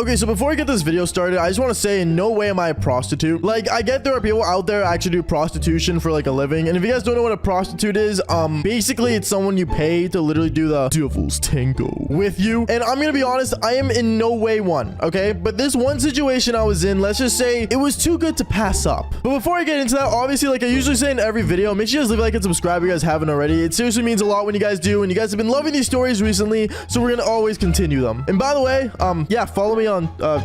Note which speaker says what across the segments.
Speaker 1: Okay, so before I get this video started, I just want to say in no way am I a prostitute. Like, I get there are people out there actually do prostitution for like a living. And if you guys don't know what a prostitute is, basically it's someone you pay to literally do the devil's tango with you. And I'm gonna be honest, I am in no way one, okay? But this one situation I was in, let's just say it was too good to pass up. But before I get into that, obviously, like I usually say in every video, make sure you guys leave a like and subscribe if you guys haven't already. It seriously means a lot when you guys do, and you guys have been loving these stories recently, so we're gonna always continue them. And by the way, yeah, follow me on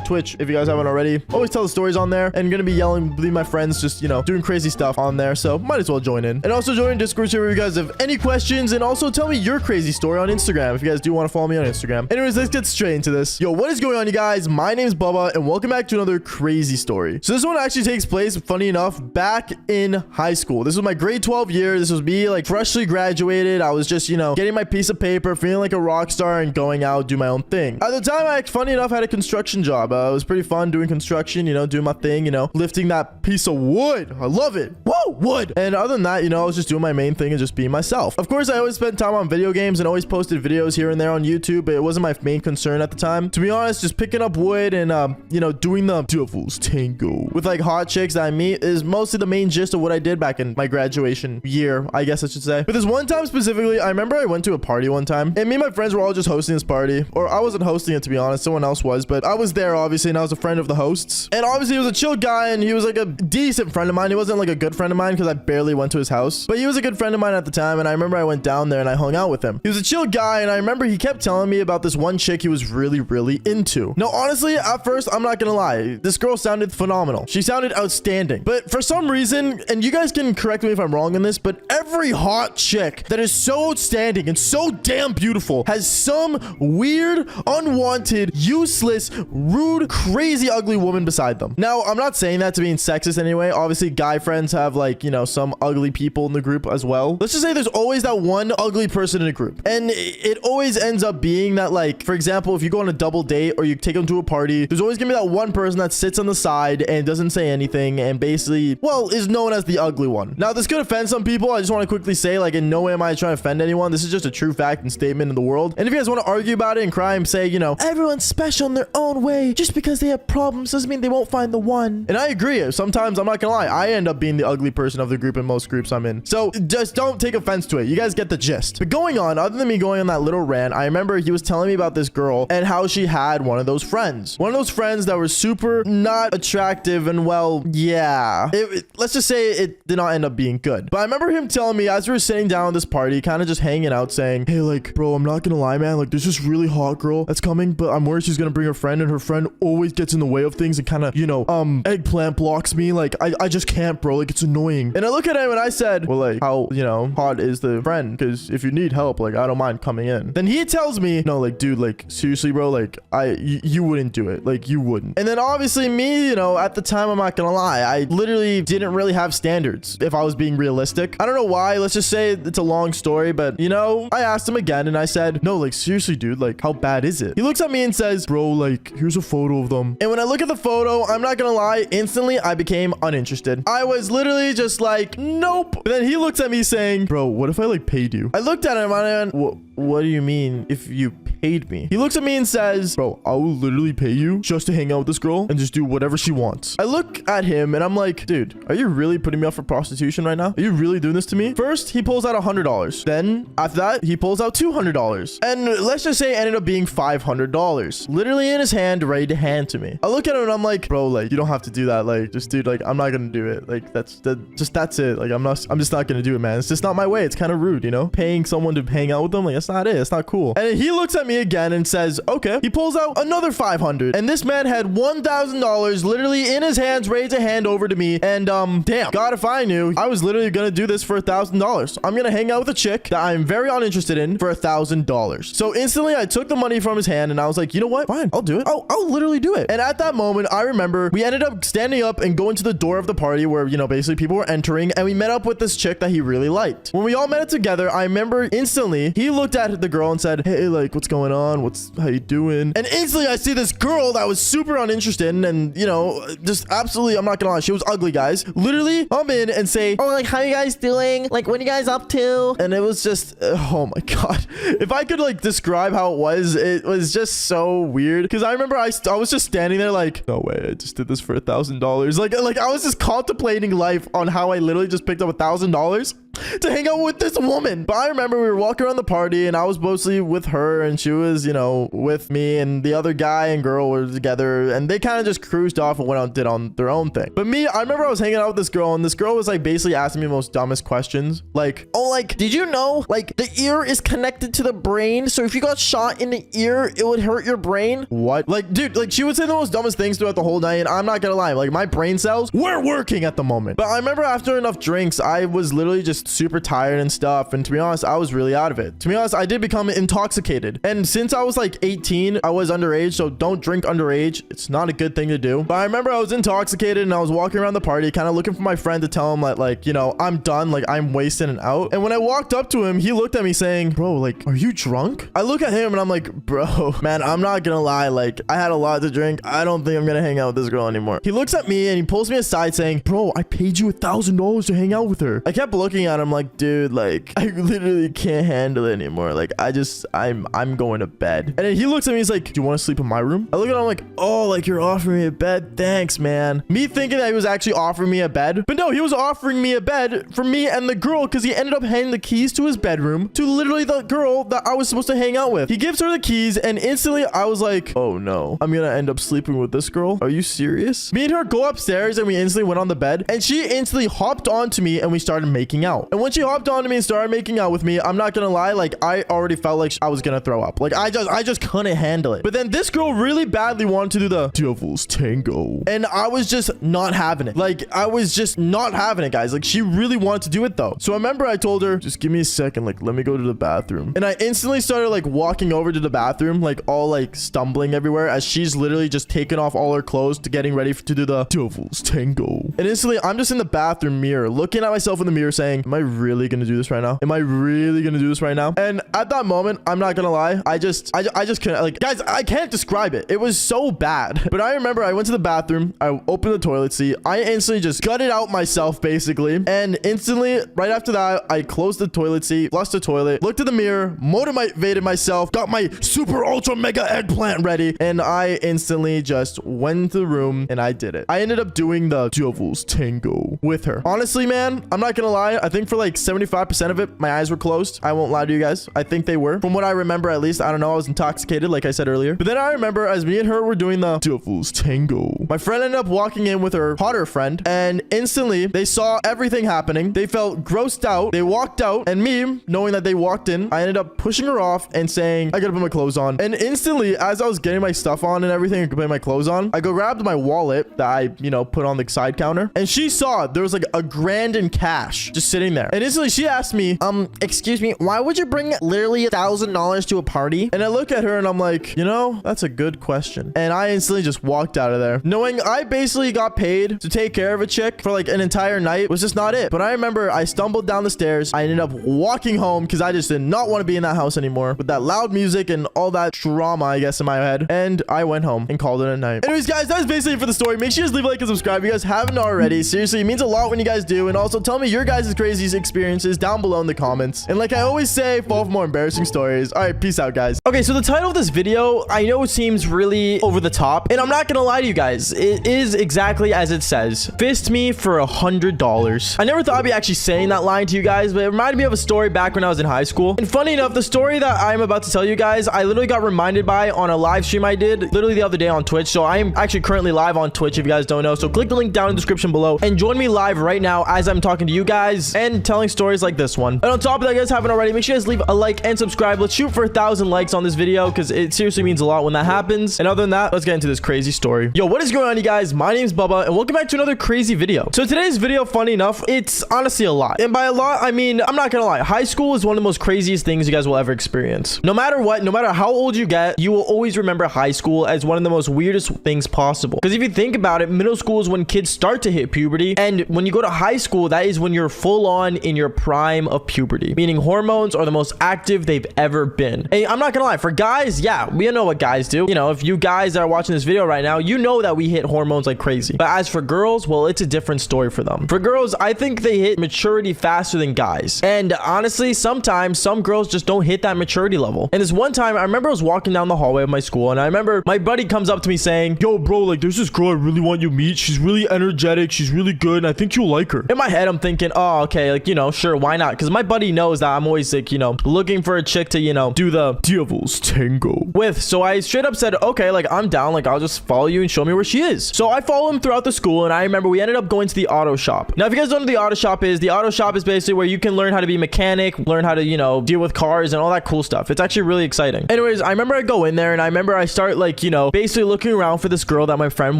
Speaker 1: Twitch if you guys haven't already. Always tell the stories on there, and gonna be yelling with my friends, just, you know, doing crazy stuff on there, so might as well join in. And also join Discord server if you guys have any questions, and also tell me your crazy story on Instagram if you guys do want to follow me on Instagram. Anyways, let's get straight into this. Yo, what is going on, you guys? My name's Bubba, and welcome back to another crazy story. So this one actually takes place, funny enough, back in high school. This was my grade 12 year. This was me, like, freshly graduated. I was just, you know, getting my piece of paper, feeling like a rock star, and going out, do my own thing. At the time, I, funny enough, had a construction job. It was pretty fun doing construction, you know, doing my thing, you know, lifting that piece of wood. I love it. Whoa, wood. And other than that, you know, I was just doing my main thing and just being myself. Of course, I always spent time on video games and always posted videos here and there on YouTube, but it wasn't my main concern at the time. To be honest, just picking up wood and, you know, doing the devil's tango with like hot chicks that I meet is mostly the main gist of what I did back in my graduation year, I guess I should say. But this one time specifically, I remember I went to a party one time, and me and my friends were all just hosting this party. Or I wasn't hosting it, to be honest. Someone else was, but I was there, obviously, and I was a friend of the hosts. And obviously, he was a chill guy, and he was like a decent friend of mine. He wasn't like a good friend of mine because I barely went to his house. But he was a good friend of mine at the time, and I remember I went down there and I hung out with him. He was a chill guy, and I remember he kept telling me about this one chick he was really, really into. Now, honestly, at first, I'm not gonna lie. This girl sounded phenomenal. She sounded outstanding. But for some reason, and you guys can correct me if I'm wrong in this, but every hot chick that is so outstanding and so damn beautiful has some weird, unwanted, useless, rude, crazy, ugly woman beside them. Now, I'm not saying that to being sexist anyway. Obviously, guy friends have, like, you know, some ugly people in the group as well. Let's just say there's always that one ugly person in a group. And it always ends up being that, like, for example, if you go on a double date or you take them to a party, there's always gonna be that one person that sits on the side and doesn't say anything and basically, well, is known as the ugly one. Now, this could offend some people. I just want to quickly say, like, in no way am I trying to offend anyone. This is just a true fact and statement in the world. And if you guys want to argue about it and cry and say, you know, everyone's special in their own way, just because they have problems doesn't mean they won't find the one. And I agree. Sometimes, I'm not gonna lie, I end up being the ugly person of the group in most groups I'm in. So just don't take offense to it. You guys get the gist. But going on, other than me going on that little rant, I remember he was telling me about this girl and how she had one of those friends. One of those friends that were super not attractive and, well, yeah. Let's just say it did not end up being good. But I remember him telling me as we were sitting down at this party, kind of just hanging out, saying, hey, like, bro, I'm not gonna lie, man. Like, there's this really hot girl that's coming, but I'm worried she's gonna bring her friend, and her friend always gets in the way of things and kind of, you know, eggplant blocks me. Like, I just can't, bro. Like, it's annoying. And I look at him and I said, well, like, how, you know, hot is the friend? Because if you need help, like, I don't mind coming in. Then he tells me, no, like, dude, like, seriously, bro, like, you wouldn't do it. Like, you wouldn't. And then obviously me, you know, at the time, I'm not gonna lie, I literally didn't really have standards if I was being realistic. I don't know why. Let's just say it's a long story, but, you know, I asked him again and I said, no, like, seriously, dude, like, how bad is it? He looks at me and says, bro, like, here's a photo of them. And when I look at the photo, I'm not gonna lie, instantly I became uninterested. I was literally just like, nope. But then he looks at me saying, bro, what if I, like, paid you? I looked at him and I went, what do you mean if you paid me? He looks at me and says, bro, I will literally pay you just to hang out with this girl and just do whatever she wants. I look at him and I'm like, dude, are you really putting me up for prostitution right now? Are you really doing this to me? First, he pulls out $100. Then after that, he pulls out $200. And let's just say it ended up being $500. Literally in his hand, ready to hand to me. I look at him and I'm like, bro, like, you don't have to do that. Like, just, dude, like, I'm not gonna do it. Like, that's it. Like, I'm just not gonna do it, man. It's just not my way. It's kind of rude, you know? Paying someone to hang out with them, like, that's not it. It's not cool. And he looks at me again and says, okay. He pulls out another $500. And this man had $1,000 literally in his hands, ready to hand over to me. And damn, God, if I knew, I was literally gonna do this for $1,000. I'm gonna hang out with a chick that I'm very uninterested in for $1,000. So instantly I took the money from his hand and I was like, you know what? Fine, I'll do it. I'll literally do it. And at that moment, I remember we ended up standing up and going to the door of the party where, you know, basically people were entering, and we met up with this chick that he really liked. When we all met it together, I remember instantly he looked at the girl and said, hey, like, what's going going on? How you doing? And instantly I see this girl that was super uninterested and, you know, just absolutely, I'm not gonna lie, she was ugly, guys. Literally come in and say, oh, like, how you guys doing? Like, what are you guys up to? And it was just, oh my God. If I could like describe how it was just so weird. Because I remember I was just standing there like, no way, I just did this for $1,000. Like I was just contemplating life on how I literally just picked up $1,000 to hang out with this woman. But I remember we were walking around the party and I was mostly with her and she was, you know, with me, and the other guy and girl were together and they kind of just cruised off and went out, did on their own thing. But me, I remember I was hanging out with this girl and this girl was like basically asking me the most dumbest questions. Like, oh, like, did you know like the ear is connected to the brain? So if you got shot in the ear, it would hurt your brain? What? Like, dude, like she would say the most dumbest things throughout the whole night. And I'm not gonna lie, like my brain cells were working at the moment. But I remember after enough drinks, I was literally just super tired and stuff, and to be honest, I was really out of it. To be honest, I did become intoxicated, and since I was like 18, I was underage, so don't drink underage. It's not a good thing to do. But I remember I was intoxicated and I was walking around the party kind of looking for my friend to tell him that, like, you know, I'm done, like I'm wasted and out. And when I walked up to him, he looked at me saying, bro, like, are you drunk? I look at him and I'm like, bro, man, I'm not gonna lie, like I had a lot to drink. I don't think I'm gonna hang out with this girl anymore. He looks at me and he pulls me aside saying, bro, I paid you $1,000 to hang out with her. I kept looking at him like, dude, like I literally can't handle it anymore. Like I'm going to bed. And then he looks at me, he's like, do you want to sleep in my room? I look at him like, oh, like you're offering me a bed? Thanks, man. Me thinking that he was actually offering me a bed, but no, he was offering me a bed for me and the girl, because he ended up handing the keys to his bedroom to literally the girl that I was supposed to hang out with. He gives her the keys and instantly I was like, oh no, I'm gonna end up sleeping with this girl. Are you serious? Me and her go upstairs and we instantly went on the bed, and she instantly hopped onto me and we started making out. And when she hopped onto me and started making out with me, I'm not gonna lie, like I already felt like I was gonna throw up. Like I just couldn't handle it. But then this girl really badly wanted to do the devil's tango, and I was just not having it. Like I was just not having it, guys. Like she really wanted to do it though. So I remember I told her, just give me a second, like let me go to the bathroom. And I instantly started like walking over to the bathroom, like all like stumbling everywhere, as she's literally just taking off all her clothes to getting ready to do the devil's tango. And instantly I'm just in the bathroom mirror looking at myself in the mirror saying, am I really gonna do this right now? Am I really gonna do this right now? And at that moment, I'm not gonna lie, I just couldn't, like, guys, I can't describe it. It was so bad. But I remember I went to the bathroom, I opened the toilet seat, I instantly just gutted out myself basically, and instantly right after that I closed the toilet seat, flushed the toilet, looked at the mirror, motivated myself, got my super ultra mega eggplant ready, and I instantly just went into the room and I did it. I ended up doing the devil's tango with her. Honestly, man, I'm not gonna lie, I think for like 75% of it my eyes were closed. I won't lie to you guys, I think they were, from what I remember at least. I don't know, I was intoxicated like I said earlier. But then I remember as me and her were doing the devil's tango, my friend ended up walking in with her hotter friend, and instantly they saw everything happening. They felt grossed out, they walked out, and me, knowing that they walked in, I ended up pushing her off and saying, I gotta put my clothes on. And instantly as I was getting my stuff on and everything and putting my clothes on, I go grabbed my wallet that I, you know, put on the side counter, and she saw there was like $1,000 in cash just sitting there. And instantly she asked me, excuse me, why would you bring literally $1,000 to a party? And I look at her and I'm like, you know, that's a good question. And I instantly just walked out of there knowing I basically got paid to take care of a chick for like an entire night. Was just not it. But I remember I stumbled down the stairs, I ended up walking home because I just did not want to be in that house anymore with that loud music and all that drama, I guess, in my head. And I went home and called it a night. Anyways, guys, that's basically it for the story. Make sure you guys leave a like and subscribe if you guys haven't already. Seriously, it means a lot when you guys do. And also tell me your guys' craziest experiences down below in the comments. And like I always say, fall for more embarrassing stories. All right, peace out, guys. Okay, so the title of this video, I know it seems really over the top, and I'm not gonna lie to you guys, it is exactly as it says. Fist me for $100. I never thought I'd be actually saying that line to you guys, but it reminded me of a story back when I was in high school. And funny enough, the story that I'm about to tell you guys, I literally got reminded by on a live stream I did literally the other day on Twitch. So I am actually currently live on Twitch if you guys don't know. So click the link down in the description below and join me live right now as I'm talking to you guys and telling stories like this one. And on top of that, guys, haven't already, make sure you guys leave a like and subscribe. Let's shoot for 1,000 likes on this video because it seriously means a lot when that happens. And other than that, let's get into this crazy story. Yo, what is going on, you guys? My name's Bubba and welcome back to another crazy video. So today's video, funny enough, it's honestly a lot. And by a lot, I mean, I'm not gonna lie, high school is one of the most craziest things you guys will ever experience. No matter what, no matter how old you get, you will always remember high school as one of the most weirdest things possible. Because if you think about it, middle school is when kids start to hit puberty, and when you go to high school, that is when you're full on in your prime of puberty, meaning hormones are the most active they've ever been. And mean, I'm not gonna lie. For guys, yeah, we know what guys do. You know, if you guys that are watching this video right now, you know that we hit hormones like crazy. But as for girls, well, it's a different story for them. For girls, I think they hit maturity faster than guys. And honestly, sometimes some girls just don't hit that maturity level. And this one time, I remember I was walking down the hallway of my school, and I remember my buddy comes up to me saying, yo, bro, like, there's this girl I really want you to meet. She's really energetic. She's really good, and I think you'll like her. In my head, I'm thinking, oh, okay, like, you know, sure, why not? Because my buddy knows that I'm always, like, you know, looking for a chick to, you know, do the devil's tango with. So I straight up said, okay, like, I'm down. Like, I'll just follow you and show me where she is. So I follow him throughout the school, and I remember we ended up going to the auto shop. Now, if you guys don't know what the auto shop is basically where you can learn how to be a mechanic, learn how to, you know, deal with cars and all that cool stuff. It's actually really exciting. Anyways, I remember I go in there, and I remember I start, like, you know, basically looking around for this girl that my friend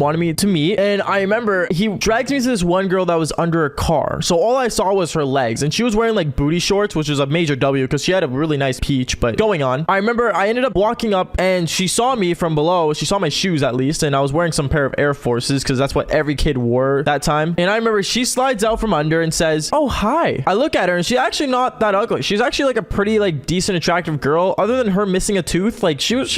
Speaker 1: wanted me to meet. And I remember he dragged me to this one girl that was under a car. So all I saw was her legs, and she was wearing like booty shorts, which was a major W because she had a really nice peach. But going on, I remember I ended up walking up, and she saw me from below. She saw my shoes at least, and I was wearing some pair of Air Forces because that's what every kid wore that time. And I remember she slides out from under and says, oh, hi. I look at her, and she's actually not that ugly. She's actually like a pretty like decent, attractive girl. Other than her missing a tooth, like she was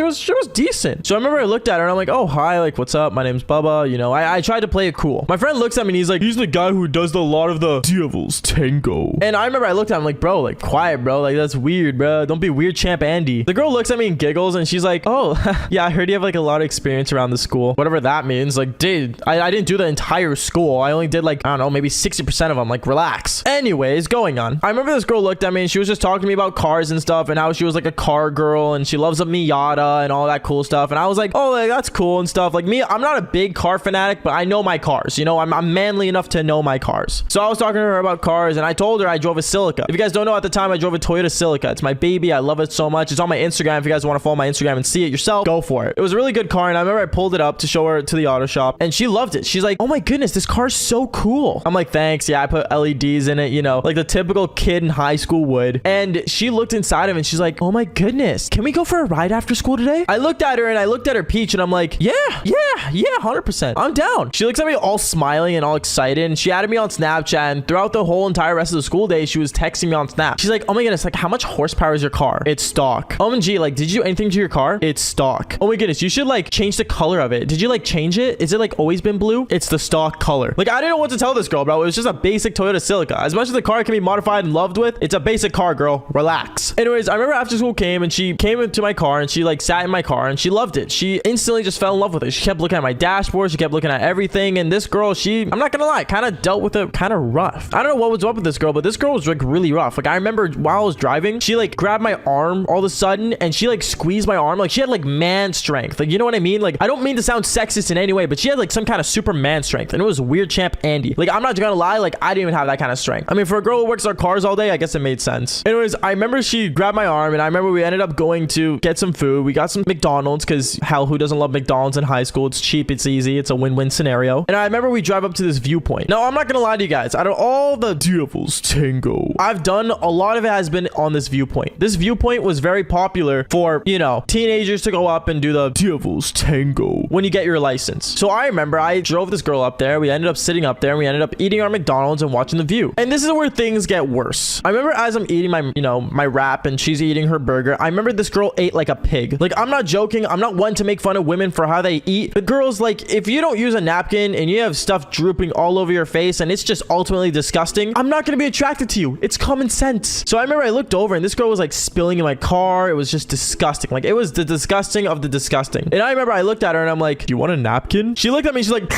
Speaker 1: decent. So I remember I looked at her, and I'm like, oh, hi, like, what's up? My name's Bubba. You know, I tried to play it cool. My friend looks at me, and he's like, he's the guy who does a lot of the devil's tango. And I remember I looked at him like, bro, like, quiet, bro. Like, that's weird, bro. Don't be weird, Champ Andy. The girl looks at me and giggles, and she's like, oh, yeah, I heard you have like a lot of experience around the school. Whatever that means. Like, dude, I didn't do the entire school. I only did like, I don't know, maybe 60% of them. Like, relax. Anyways, going on. I remember this girl looked at me, and she was just talking to me about cars and stuff, and how she was like a car girl, and she loves a Miata and all that cool stuff. And I was like, oh, like, that's cool and stuff. Like, me, I'm not a big car fanatic, but I know my cars. You know, I'm manly enough to know my cars. So I was talking to her about cars, and I told her I drove a Celica. If you guys don't know, at the time I drove a Toyota Celica. It's my baby. I love it so much. It's on my Instagram. If you guys want to follow my Instagram and see it yourself, go for it. It was a really good car, and I remember I pulled it up to show her to the auto shop, and she loved it. She's like, oh my goodness, this car's so cool. I'm like, thanks. Yeah, I put LEDs in it, you know, like the typical kid in high school would. And she looked inside of it, and she's like, oh my goodness, can we go for a ride after school today? I looked at her, and I looked at her peach, and I'm like, yeah, 100%. I'm down. She looks at me all smiling and all excited, and she added me on Snapchat, and throughout the whole entire rest of the school day, she was texting me on Snap. She's like, oh my goodness, like, how much horsepower is your car? It's stock. OMG, like, did you do anything to your car? It's stock. Oh my goodness, you should like change the color of it. Did you like change it? Is it like always been blue? It's the stock color. Like, I didn't know what to tell this girl, bro. It was just a basic Toyota Celica. As much as the car can be modified and loved with, it's a basic car, girl. Relax. Anyways, I remember after school came, and she came into my car, and she like sat in my car, and she loved it. She instantly just fell in love with it. She kept looking at my dashboard. She kept looking at everything. And this girl, I'm not gonna lie, kind of dealt with it kind of rough. I don't know what was up with this girl, but this girl was like really rough. Like, I remember while I was driving, she like grabbed my arm all of a sudden, and she like squeezed my arm. Like, she had like man strength. Like, you know what I mean? Like, I don't mean to sound sexist in any way, but she had like some kind of Superman strength, and it was weird, Champ Andy. Like, I'm not gonna lie, like, I didn't even have that kind of strength. I mean, for a girl who works on cars all day, I guess it made sense. Anyways, I remember she grabbed my arm, and I remember we ended up going to get some food. We got some McDonald's, because hell, who doesn't love McDonald's in high school? It's cheap, it's easy, it's a win-win scenario. And I remember we drive up to this viewpoint. Now, I'm not gonna lie to you guys, out of all the devil's tango I've done, a lot of it has been on this viewpoint. This viewpoint was very popular for, you know, teenagers to go up and do the devil's tango when you get your license. So I remember I drove this girl up there. We ended up sitting up there, and we ended up eating our McDonald's and watching the view. And this is where things get worse. I remember as I'm eating my, you know, my wrap, and she's eating her burger, I remember this girl ate like a pig. Like, I'm not joking. I'm not one to make fun of women for how they eat. The girls, like, if you don't use a napkin and you have stuff drooping all over your face, and it's just ultimately disgusting, I'm not gonna be attracted to you. It's common sense. So I remember I looked over, and this girl was like spilling in my car. It was just disgusting. Like, it was the disgusting of the disgusting. And I remember I looked at her, and I'm like, do you want a napkin? She looked at me, she's like,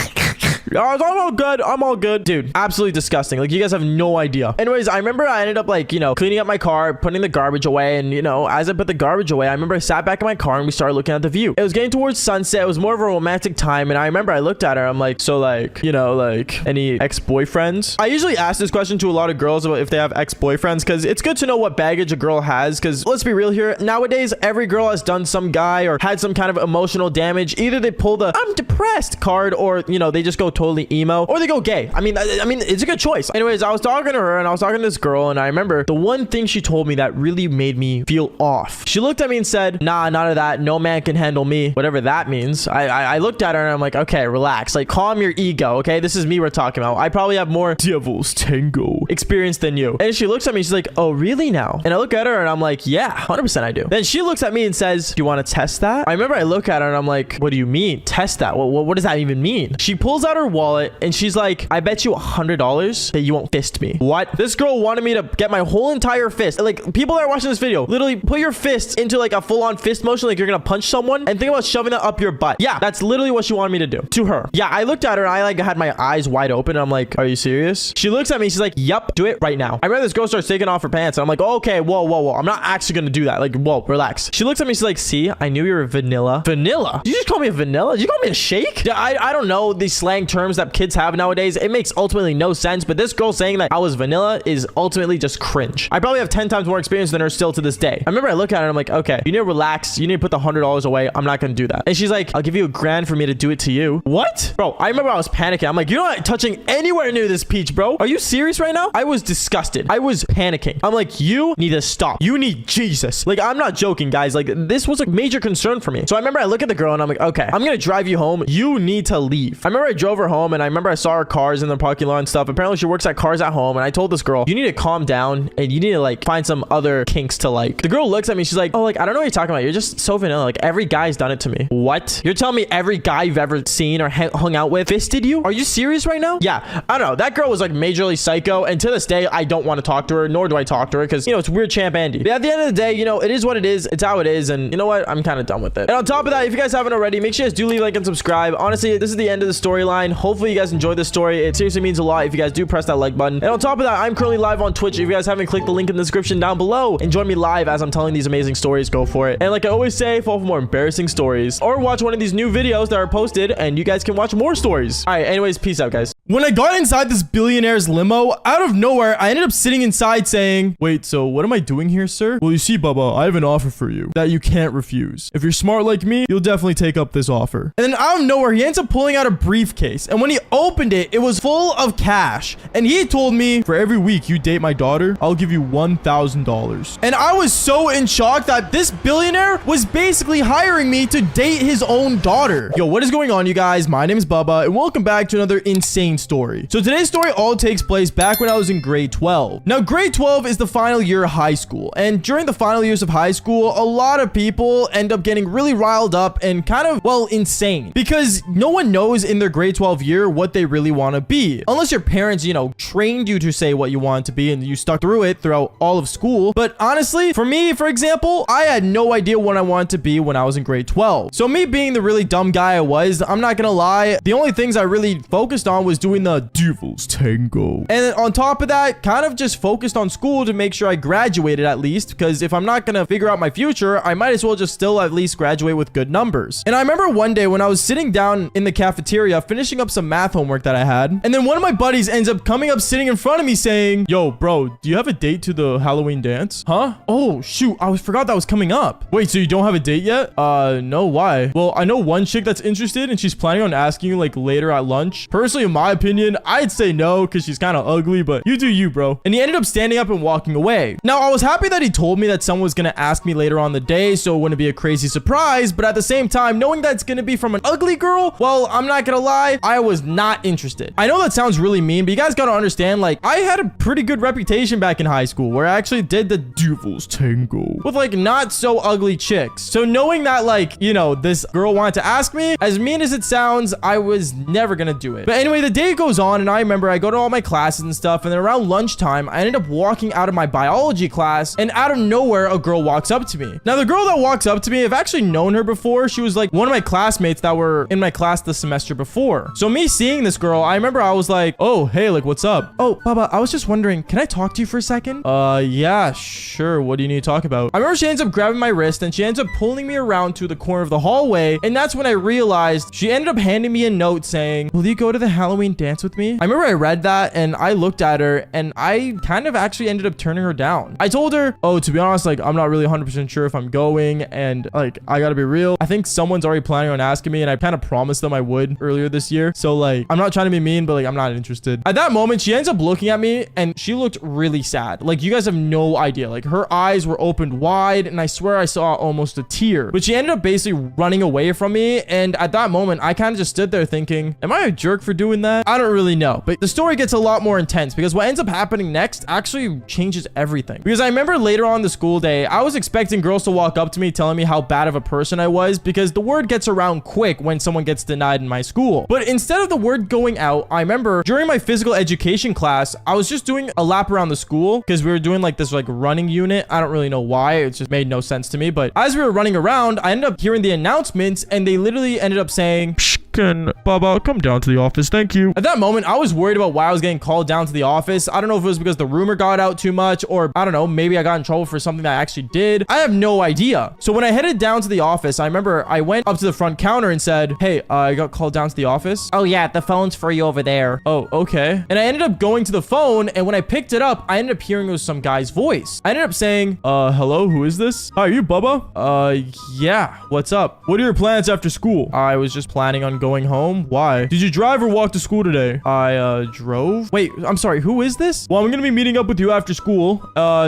Speaker 1: I'm all good. I'm all good. Dude, absolutely disgusting. Like, you guys have no idea. Anyways, I remember I ended up like, you know, cleaning up my car, putting the garbage away. And, you know, as I put the garbage away, I remember I sat back in my car, and we started looking at the view. It was getting towards sunset. It was more of a romantic time. And I remember I looked at her. I'm like, so like, you know, like, any ex-boyfriends? I usually ask this question to a lot of girls about if they have ex-boyfriends, because it's good to know what baggage a girl has. Because let's be real here. Nowadays, every girl has done some guy or had some kind of emotional damage. Either they pull the I'm depressed card, or, you know, they just go
Speaker 2: totally emo, or they go gay. I mean, it's a good choice. Anyways, I was talking to her and I was talking to this girl, and I remember the one thing she told me that really made me feel off. She looked at me and said, nah, none of that. No man can handle me. Whatever that means. I looked at her and I'm like, okay, relax. Like, calm your ego, okay? This is me we're talking about. I probably have more devil's tango experience than you. And she looks at me, she's like, oh, really now? And I look at her and I'm like, yeah, 100% I do. Then she looks at me and says, do you want to test that? I remember I look at her and I'm like, what do you mean? Test that? What does that even mean? She pulls out her wallet and she's like, I bet you $100 that you won't fist me. What? This girl wanted me to get my whole entire fist. Like, people that are watching this video, literally put your fists into like a full-on fist motion, like you're gonna punch someone, and think about shoving that up your butt. Yeah, that's literally what she wanted me to do to her. Yeah, I looked at her and I like had my eyes wide open and I'm like, are you serious? She looks at me, she's like, yep, do it right now. I remember this girl starts taking off her pants and I'm like, oh, okay, whoa, I'm not actually gonna do that. Like, whoa, relax. She looks at me, she's like, see, I knew you were vanilla. Vanilla? Did you just call me a vanilla? Did you call me a shake? Yeah, I don't know these slang terms that kids have nowadays. It makes ultimately no sense, but this girl saying that I was vanilla is ultimately just cringe. I probably have 10 times more experience than her still to this day. I remember I look at her and I'm like, okay, you need to relax. You need to put the $100 away. I'm not gonna do that. And she's like, I'll give you $1,000 for me to do it to you. What? Bro, I remember I was panicking. I'm like, you're not touching anywhere near this peach, bro. Are you serious right now? I was disgusted. I was panicking. I'm like, you need to stop. You need Jesus. Like, I'm not joking, guys. Like, this was a major concern for me. So I remember I look at the girl and I'm like, okay, I'm gonna drive you home. You need to leave. I remember I drove her home and I remember I saw her cars in the parking lot and stuff. Apparently she works at Cars at Home, and I told this girl, you need to calm down and you need to like find some other kinks to like. The girl looks at me, she's like, oh, like, I don't know what you're talking about. You're just so vanilla. Like, every guy's done it to me. What? You're telling me every guy you've ever seen or hung out with fisted you? Are you serious right now? Yeah, I don't know. That girl was like majorly psycho, and to this day I don't want to talk to her, nor do I talk to her, because, you know, it's weird champ Andy. But at the end of the day, you know, it is what it is. It's how it is, and you know what? I'm kind of done with it. And on top of that, if you guys haven't already, make sure you guys do leave a like and subscribe. Honestly, this is the end of the storyline. Hopefully you guys enjoyed this story. It seriously means a lot if you guys do press that like button. And on top of that, I'm currently live on Twitch. If you guys haven't clicked the link in the description down below and join me live as I'm telling these amazing stories, go for it. And like I always say, follow for more embarrassing stories, or watch one of these new videos that are posted and you guys can watch more stories. All right, anyways, peace out, guys. When I got inside this billionaire's limo, out of nowhere, I ended up sitting inside saying, wait, so what am I doing here, sir? Well, you see, Bubba, I have an offer for you that you can't refuse. If you're smart like me, you'll definitely take up this offer. And then out of nowhere, he ends up pulling out a briefcase. And when he opened it, it was full of cash. And he told me, for every week you date my daughter, I'll give you $1,000. And I was so in shock that this billionaire was basically hiring me to date his own daughter. Yo, what is going on, you guys? My name is Bubba, and welcome back to another insane story. So today's story all takes place back when I was in grade 12. Now, grade 12 is the final year of high school. And during the final years of high school, a lot of people end up getting really riled up and kind of, well, insane. Because no one knows in their grade 12 year what they really want to be. Unless your parents, you know, trained you to say what you want to be and you stuck through it throughout all of school. But honestly, for me, for example, I had no idea what I wanted to be when I was in grade 12. So me being the really dumb guy I was, I'm not gonna lie, the only things I really focused on was doing the devil's tango. And then on top of that, kind of just focused on school to make sure I graduated at least, because if I'm not gonna figure out my future, I might as well just still at least graduate with good numbers. And I remember one day when I was sitting down in the cafeteria finishing up some math homework that I had, and then one of my buddies ends up coming up sitting in front of me saying, yo, bro, do you have a date to the Halloween dance? Huh? Oh, shoot, I forgot that was coming up. Wait, so you don't have a date yet? No, why? Well, I know one chick that's interested and she's planning on asking you like later at lunch. Personally, in my opinion, I'd say no because she's kind of ugly, but you do you, bro. And he ended up standing up and walking away. Now, I was happy that he told me that someone was going to ask me later on the day, so it wouldn't be a crazy surprise, but at the same time, knowing that it's going to be from an ugly girl, well, I'm not going to lie, I was not interested. I know that sounds really mean, but you guys got to understand, like, I had a pretty good reputation back in high school where I actually did the devil's tango with like not so ugly chicks. So knowing that, like, you know, this girl wanted to ask me, as mean as it sounds, I was never gonna do it. But anyway, the day goes on and I remember I go to all my classes and stuff, and then around lunchtime I ended up walking out of my biology class, and out of nowhere a girl walks up to me. Now the girl that walks up to me, I've actually known her before. She was like one of my classmates that were in my class the semester before. So me seeing this girl, I remember I was like, oh, hey, like, what's up? Oh, Baba, I was just wondering, can I talk to you for a second? Yeah, sure. What do you need to talk about? I remember she ends up grabbing my wrist and she ends up pulling me around to the corner of the hallway. And that's when I realized she ended up handing me a note saying, will you go to the Halloween Halloween dance with me? I remember I read that and I looked at her and I kind of actually ended up turning her down. I told her, oh, to be honest, like, I'm not really 100% sure if I'm going, and like, I gotta be real. I think someone's already planning on asking me, and I kind of promised them I would earlier this year. So like, I'm not trying to be mean, but like, I'm not interested. At that moment, she ends up looking at me and she looked really sad. Like, you guys have no idea. Like, her eyes were opened wide and I swear I saw almost a tear. But she ended up basically running away from me. And at that moment, I kind of just stood there thinking, am I a jerk for doing that? I don't really know. But the story gets a lot more intense because what ends up happening next actually changes everything. Because I remember later on the school day, I was expecting girls to walk up to me telling me how bad of a person I was, because the word gets around quick when someone gets denied in my school. But instead of the word going out, I remember during my physical education class, I was just doing a lap around the school because we were doing like this like running unit. I don't really know why. It just made no sense to me. But as we were running around, I ended up hearing the announcements and they literally ended up saying, can Baba come down to the office? Thank you. At that moment, I was worried about why I was getting called down to the office. I don't know if it was because the rumor got out too much, or I don't know, maybe I got in trouble for something that I actually did. I have no idea. So when I headed down to the office, I remember I went up to the front counter and said, hey, I got called down to the office. Oh yeah, the phone's for you over there. Oh, okay. And I ended up going to the phone, and when I picked it up, I ended up hearing it was some guy's voice. I ended up saying, hello, who is this? Hi, are you Bubba? Yeah, what's up? What are your plans after school? I was just planning on going home. Why? Did you drive or walk to school today? I drove. Wait, I'm sorry, who is this? Well, I'm gonna be meeting up with you after school.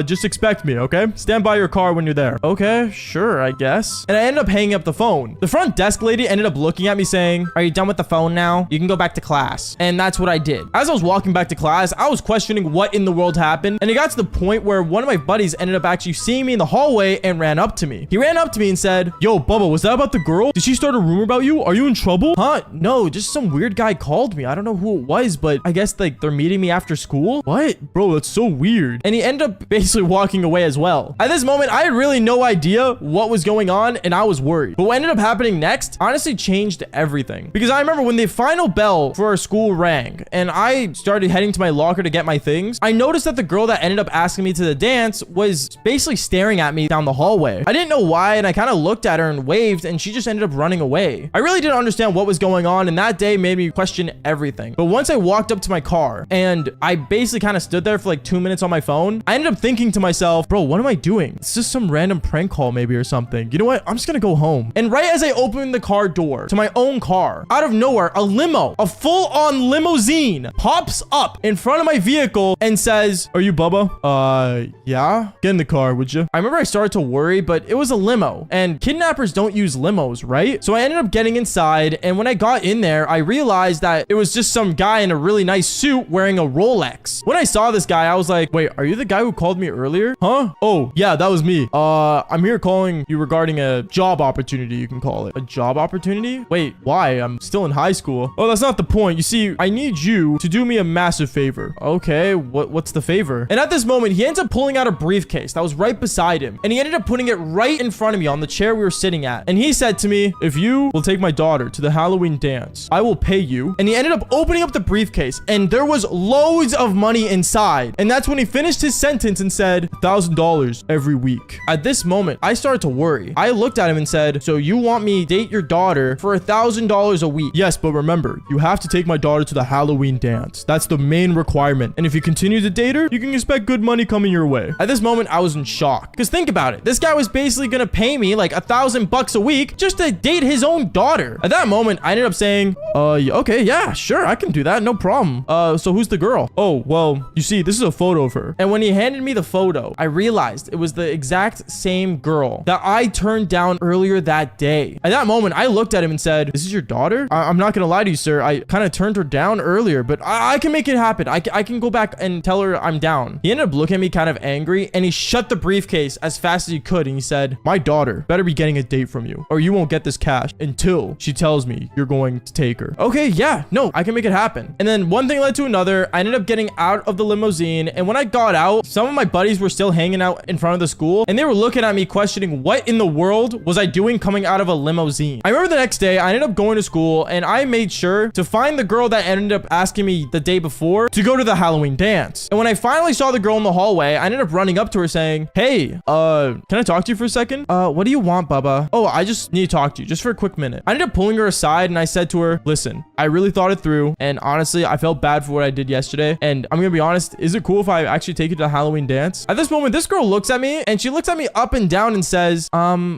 Speaker 2: Just expect me, okay? Stand by your car when you're there. Okay, sure, I guess. And I ended up hanging up the phone. The front desk lady ended up looking at me saying, are you done with the phone now? You can go back to class. And that's what I did. As I was walking back to class, I was questioning what in the world happened. And it got to the point where one of my buddies ended up actually seeing me in the hallway and ran up to me. He ran up to me and said, yo, Bubba, was that about the girl? Did she start a rumor about you? Are you in trouble? Huh? No, just some weird guy called me. I don't know who it was, but I guess like they're meeting me after school. What? Bro, that's so weird. And he ended up basically walking away as well. At this moment, I had really no idea what was going on and I was worried. But what ended up happening next honestly changed everything. Because I remember when the final bell for our school rang and I started heading to my locker to get my things, I noticed that the girl that ended up asking me to the dance was basically staring at me down the hallway. I didn't know why, and I kind of looked at her and waved, and she just ended up running away. I really didn't understand what was going on, and that day made me question everything. But once I walked up to my car and I basically kind of stood there for like 2 minutes on my phone, I ended up thinking to myself, bro, what am I doing? It's just some random prank call maybe or something. You know what? I'm just gonna go home. And right as I opened the car door to my own car, out of nowhere, a limo, a full-on limousine, pops up in front of my vehicle and says, are you Bubba? Yeah? Get in the car, would you? I remember I started to worry, but it was a limo, and kidnappers don't use limos, right? So I ended up getting inside, and when I got in there, I realized that it was just some guy in a really nice suit wearing a Rolex. When I saw this guy, I was like, wait, are you the guy who called me earlier? Huh? Oh, yeah, that was me. I'm here calling you regarding a job opportunity, you can call it. A job opportunity? Wait, why? I'm still in high school. Oh, that's not the point. You see, I need you to do me a massive favor. Okay, what's the favor? And at this moment, he ends up pulling out a briefcase that was right beside him, and he ended up putting it right in front of me on the chair we were sitting at. And he said to me, if you will take my daughter to the Halloween dance, I will pay you. And he ended up opening up the briefcase, and there was loads of money inside. And that's when he finished his sentence and said, $1,000 every week. At this moment, I started to worry. I looked at him and said, so you want me to date your daughter for $1,000 a week? Yes, but remember, you have to take my daughter to the Halloween dance. That's the main requirement. And if you continue to date her, you can expect good money coming your way. At this moment, I was in shock. Because think about it. This guy was basically gonna pay me like $1,000 a week just to date his own daughter. At that moment, I ended up saying, okay, yeah, sure, I can do that. No problem. So who's the girl? Oh, well, you see, this is a photo of her. And when he handed me the photo, I realized it was the exact same girl that I turned down earlier that day. At that moment, I looked at him and said, this is your daughter? I'm not gonna lie to you, sir. I kind of turned her down earlier, but I can make it happen. I can go back and tell her I'm down. He ended up looking at me kind of angry, and he shut the briefcase as fast as he could, and he said, my daughter better be getting a date from you, or you won't get this cash until she tells me you're going to take her. Okay, yeah, no, I can make it happen. And then one thing led to another. I ended up getting out of the limousine, and when I got out, some of my buddies were still hanging out in front of the school, and they were looking at me questioning what in the world was I doing coming out of a limousine. I remember the next day, I ended up going to school, and I made sure to find the girl that ended up asking me the day before to go to the Halloween dance. And when I finally saw the girl in the hallway, I ended up running up to her saying, hey, can I talk to you for a second? What do you want, Bubba? Oh, I just need to talk to you just for a quick minute. I ended up pulling her aside
Speaker 3: aside and I said to her, listen, I really thought it through. And honestly, I felt bad for what I did yesterday. And I'm going to be honest. Is it cool if I actually take you to the Halloween dance? At this moment, this girl looks at me and she looks at me up and down and says,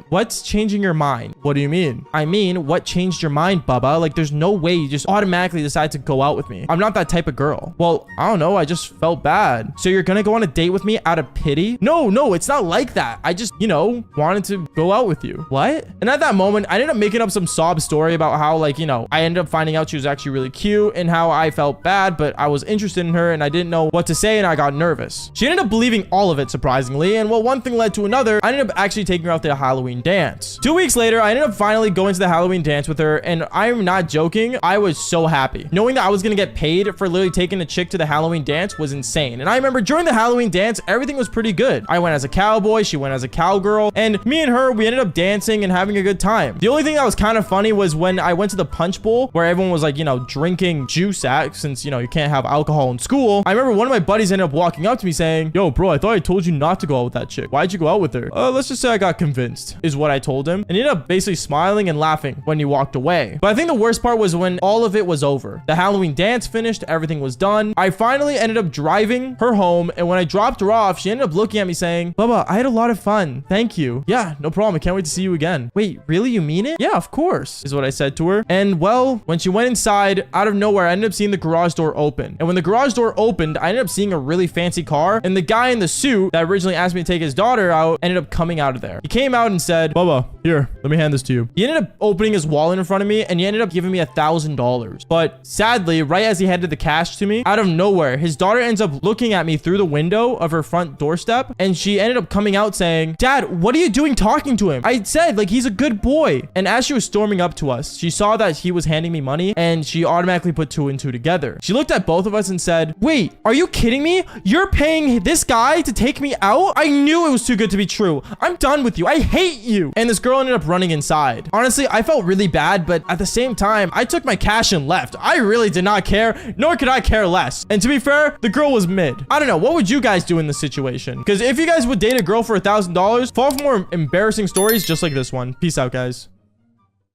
Speaker 3: what's changing your mind? What do you mean? I mean, what changed your mind, Bubba? Like, there's no way you just automatically decide to go out with me. I'm not that type of girl. Well, I don't know. I just felt bad. So you're going to go on a date with me out of pity? No, it's not like that. I just, wanted to go out with you. What? And at that moment, I ended up making up some sob story about how, like, I ended up finding out she was actually really cute and how I felt bad, but I was interested in her and I didn't know what to say and I got nervous. She ended up believing all of it, surprisingly. And well, one thing led to another. I ended up actually taking her out to the Halloween dance. 2 weeks later, I ended up finally going to the Halloween dance with her. And I'm not joking. I was so happy. Knowing that I was going to get paid for literally taking a chick to the Halloween dance was insane. And I remember during the Halloween dance, everything was pretty good. I went as a cowboy. She went as a cowgirl. And me and her, we ended up dancing and having a good time. The only thing that was kind of funny was when I went to the punch bowl where everyone was like, drinking juice at, since, you can't have alcohol in school. I remember one of my buddies ended up walking up to me saying, yo, bro, I thought I told you not to go out with that chick. Why'd you go out with her? Let's just say I got convinced, is what I told him. And he ended up basically smiling and laughing when he walked away. But I think the worst part was when all of it was over. The Halloween dance finished. Everything was done. I finally ended up driving her home. And when I dropped her off, she ended up looking at me saying, Bubba, I had a lot of fun. Thank you. Yeah, no problem. I can't wait to see you again. Wait, really? You mean it? Yeah, of course, is what I said to her. And well, when she went inside, out of nowhere, I ended up seeing the garage door open. And when the garage door opened, I ended up seeing a really fancy car. And the guy in the suit that originally asked me to take his daughter out ended up coming out of there. He came out and said, Bubba, here, let me hand this to you. He ended up opening his wallet in front of me and he ended up giving me $1,000. But sadly, right as he handed the cash to me, out of nowhere, his daughter ends up looking at me through the window of her front doorstep. And she ended up coming out saying, Dad, what are you doing talking to him? I said, like, he's a good boy. And as she was storming up to us, she saw that he was handing me money and she automatically put two and two together. She looked at both of us and said, wait, are you kidding me? You're paying this guy to take me out? I knew it was too good to be true. I'm done with you. I hate you. And this girl ended up running inside. Honestly, I felt really bad, but at the same time, I took my cash and left. I really did not care, nor could I care less. And to be fair, the girl was mid. I don't know. What would you guys do in this situation? Because if you guys would date a girl for $1,000, fall for more embarrassing stories just like this one. Peace out, guys.